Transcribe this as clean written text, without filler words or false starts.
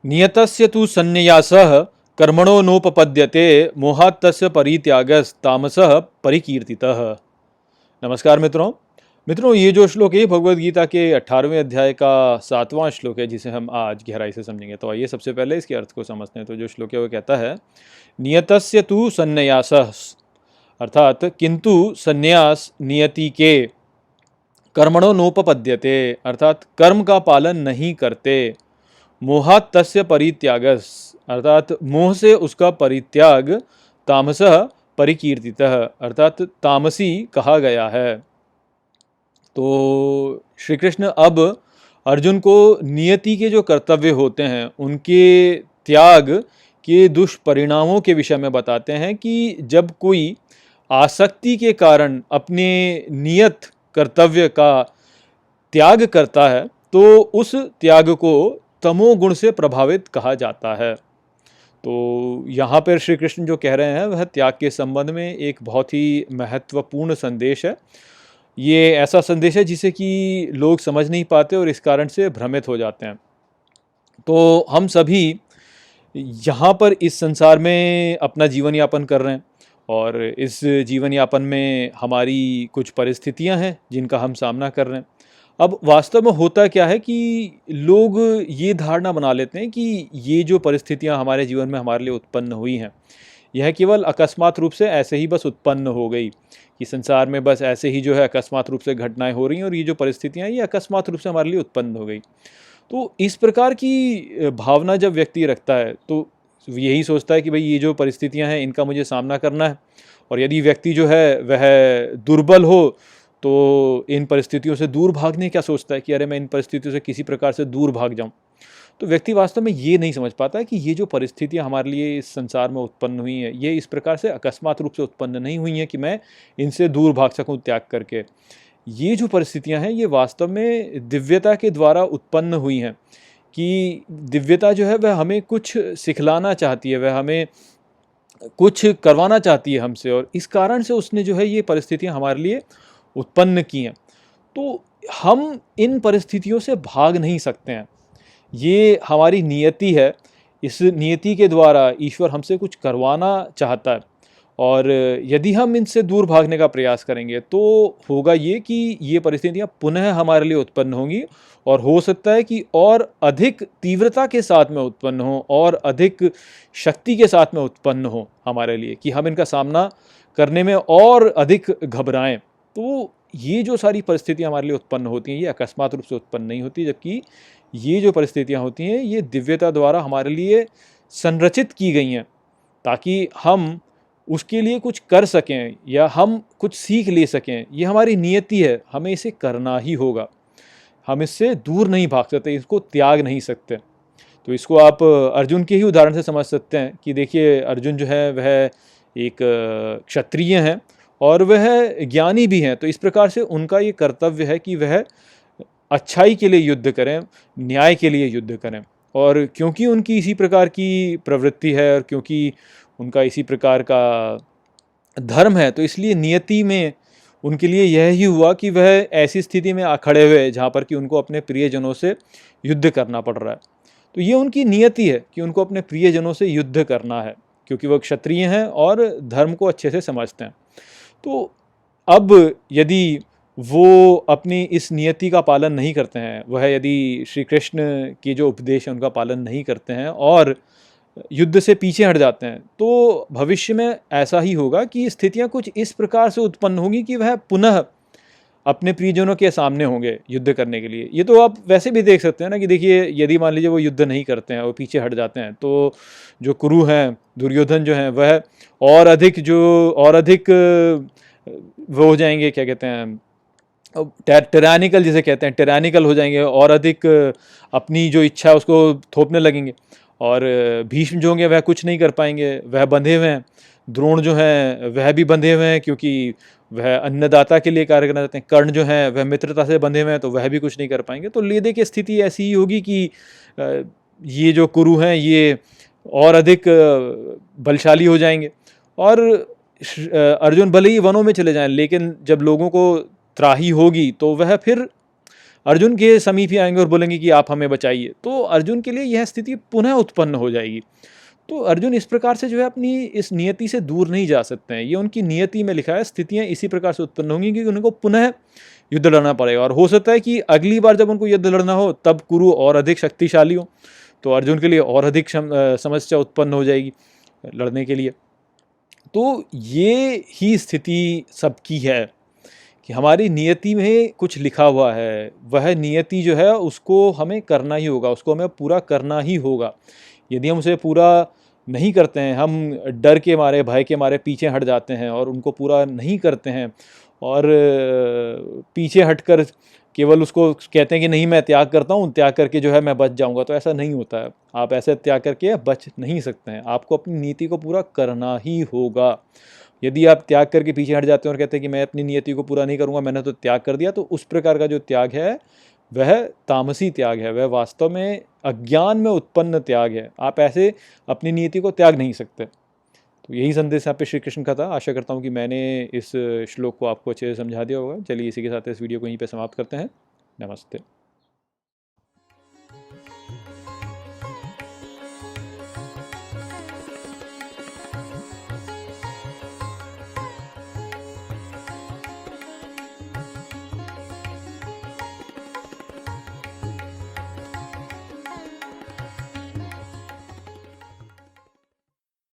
नियतस्य तु सन्न्यासः कर्मणो नोपपद्यते मोहात् तस्य परित्यागस्तामसः परिकीर्तितः। नमस्कार मित्रों, ये जो श्लोक है भगवद गीता के 18वें अध्याय का 7वां श्लोक है, जिसे हम आज गहराई से समझेंगे। तो आइए सबसे पहले इसके अर्थ को समझते हैं। तो जो श्लोक है वो कहता है, नियतस्य तु सन्न्यासः, अर्थात किंतु सन्यास नियति के, कर्मणो नोपपद्यते, अर्थात कर्म का पालन नहीं करते, मोहात् तस्य परित्यागस, अर्थात मोह से उसका परित्याग, तामसः परिकीर्तितः, अर्थात तामसी कहा गया है। तो श्री कृष्ण अब अर्जुन को नियति के जो कर्तव्य होते हैं उनके त्याग के दुष्परिणामों के विषय में बताते हैं कि जब कोई आसक्ति के कारण अपने नियत कर्तव्य का त्याग करता है तो उस त्याग को तमोगुण से प्रभावित कहा जाता है। तो यहाँ पर श्री कृष्ण जो कह रहे हैं वह त्याग के संबंध में एक बहुत ही महत्वपूर्ण संदेश है। ये ऐसा संदेश है जिसे कि लोग समझ नहीं पाते और इस कारण से भ्रमित हो जाते हैं। तो हम सभी यहाँ पर इस संसार में अपना जीवन यापन कर रहे हैं और इस जीवन यापन में हमारी कुछ परिस्थितियाँ हैं जिनका हम सामना कर रहे हैं। अब वास्तव में होता क्या है कि लोग ये धारणा बना लेते हैं कि ये जो परिस्थितियाँ हमारे जीवन में हमारे लिए उत्पन्न हुई हैं यह केवल अकस्मात रूप से ऐसे ही बस उत्पन्न हो गई, कि संसार में बस ऐसे ही जो है अकस्मात रूप से घटनाएं हो रही हैं और ये जो परिस्थितियाँ ये अकस्मात रूप से हमारे लिए उत्पन्न हो गई। तो इस प्रकार की भावना जब व्यक्ति रखता है तो यही सोचता है कि भाई ये जो परिस्थितियाँ हैं इनका मुझे सामना करना है, और यदि व्यक्ति जो है वह दुर्बल हो तो इन परिस्थितियों से दूर भागने क्या सोचता है कि अरे मैं इन परिस्थितियों से किसी प्रकार से दूर भाग जाऊं। तो व्यक्ति वास्तव में ये नहीं समझ पाता है कि ये जो परिस्थितियां हमारे लिए इस संसार में उत्पन्न हुई हैं ये इस प्रकार से अकस्मात रूप से उत्पन्न नहीं हुई हैं कि मैं इनसे दूर भाग सकूं त्याग करके। ये जो परिस्थितियां हैं ये वास्तव में दिव्यता के द्वारा उत्पन्न हुई हैं, कि दिव्यता जो है वह हमें कुछ सिखलाना चाहती है, वह हमें कुछ करवाना चाहती है हमसे, और इस कारण से उसने जो है ये परिस्थितियां हमारे लिए उत्पन्न की हैं। तो हम इन परिस्थितियों से भाग नहीं सकते हैं, ये हमारी नियति है। इस नियति के द्वारा ईश्वर हमसे कुछ करवाना चाहता है, और यदि हम इनसे दूर भागने का प्रयास करेंगे तो होगा ये कि ये परिस्थितियाँ पुनः हमारे लिए उत्पन्न होंगी, और हो सकता है कि और अधिक तीव्रता के साथ में उत्पन्न हो और अधिक शक्ति के साथ में उत्पन्न हो हमारे लिए, कि हम इनका सामना करने में और अधिक घबराएं। तो ये जो सारी परिस्थितियाँ हमारे लिए उत्पन्न होती हैं ये अकस्मात रूप से उत्पन्न नहीं होती, जबकि ये जो परिस्थितियाँ होती हैं ये दिव्यता द्वारा हमारे लिए संरचित की गई हैं, ताकि हम उसके लिए कुछ कर सकें या हम कुछ सीख ले सकें। ये हमारी नियति है, हमें इसे करना ही होगा, हम इससे दूर नहीं भाग सकते, इसको त्याग नहीं सकते। तो इसको आप अर्जुन के ही उदाहरण से समझ सकते हैं कि देखिए अर्जुन जो है वह एक क्षत्रिय हैं और वह ज्ञानी भी हैं। तो इस प्रकार से उनका ये कर्तव्य है कि वह अच्छाई के लिए युद्ध करें, न्याय के लिए युद्ध करें, और क्योंकि उनकी इसी प्रकार की प्रवृत्ति है और क्योंकि उनका इसी प्रकार का धर्म है तो इसलिए नियति में उनके लिए यह ही हुआ कि वह ऐसी स्थिति में आ खड़े हुए जहाँ पर कि उनको अपने प्रियजनों से युद्ध करना पड़ रहा है। तो ये उनकी नियति है कि उनको अपने प्रियजनों से युद्ध करना है, क्योंकि वह क्षत्रिय हैं और धर्म को अच्छे से समझते हैं। तो अब यदि वो अपनी इस नियति का पालन नहीं करते हैं, वह यदि श्री कृष्ण की जो उपदेश है उनका पालन नहीं करते हैं और युद्ध से पीछे हट जाते हैं, तो भविष्य में ऐसा ही होगा कि स्थितियां कुछ इस प्रकार से उत्पन्न होंगी कि वह पुनः अपने प्रियजनों के सामने होंगे युद्ध करने के लिए। ये तो आप वैसे भी देख सकते हैं ना कि देखिए यदि मान लीजिए वो युद्ध नहीं करते हैं, वो पीछे हट जाते हैं, तो जो कुरु हैं, दुर्योधन जो हैं, वह और अधिक वो हो जाएंगे, क्या कहते हैं, टिरानिकल जिसे कहते हैं, टिरानिकल हो जाएंगे और अधिक अपनी जो इच्छा है उसको थोपने लगेंगे। और भीष्म जो होंगे वह कुछ नहीं कर पाएंगे, वह बंधे हुए हैं। द्रोण जो हैं वह भी बंधे हुए हैं क्योंकि वह अन्नदाता के लिए कार्य करना चाहते हैं। कर्ण जो हैं वह मित्रता से बंधे हुए हैं तो वह भी कुछ नहीं कर पाएंगे। तो लेदे की स्थिति ऐसी ही होगी कि ये जो कुरु हैं ये और अधिक बलशाली हो जाएंगे, और अर्जुन भले ही वनों में चले जाएं लेकिन जब लोगों को त्राही होगी तो वह फिर अर्जुन के समीप ही आएंगे और बोलेंगे कि आप हमें बचाइए, तो अर्जुन के लिए यह स्थिति पुनः उत्पन्न हो जाएगी। तो अर्जुन इस प्रकार से जो है अपनी इस नियति से दूर नहीं जा सकते हैं, ये उनकी नियति में लिखा है। स्थितियाँ इसी प्रकार से उत्पन्न होंगी कि उनको पुनः युद्ध लड़ना पड़ेगा, और हो सकता है कि अगली बार जब उनको युद्ध लड़ना हो तब कुरु और अधिक शक्तिशाली हो, तो अर्जुन के लिए और अधिक समस्या उत्पन्न हो जाएगी लड़ने के लिए। तो ये ही स्थिति सबकी है कि हमारी नियति में कुछ लिखा हुआ है, वह नियति जो है उसको हमें करना ही होगा, उसको हमें पूरा करना ही होगा। यदि हम उसे पूरा नहीं करते हैं, हम डर के मारे, भय के मारे पीछे हट जाते हैं और उनको पूरा नहीं करते हैं, और पीछे हटकर केवल उसको कहते हैं कि नहीं मैं त्याग करता हूँ, त्याग करके जो है मैं बच जाऊँगा, तो ऐसा नहीं होता है। आप ऐसे त्याग करके बच नहीं सकते हैं, आपको अपनी नीति को पूरा करना ही होगा। यदि आप त्याग करके पीछे हट जाते हैं और कहते हैं कि मैं अपनी नियति को पूरा नहीं करूँगा, मैंने तो त्याग कर दिया, तो उस प्रकार का जो त्याग है वह तामसी त्याग है, वह वास्तव में अज्ञान में उत्पन्न त्याग है। आप ऐसे अपनी नियति को त्याग नहीं सकते। तो यही संदेश यहाँ पे श्री कृष्ण का था। आशा करता हूँ कि मैंने इस श्लोक को आपको अच्छे से समझा दिया होगा। चलिए इसी के साथ इस वीडियो को यहीं पे समाप्त करते हैं। नमस्ते।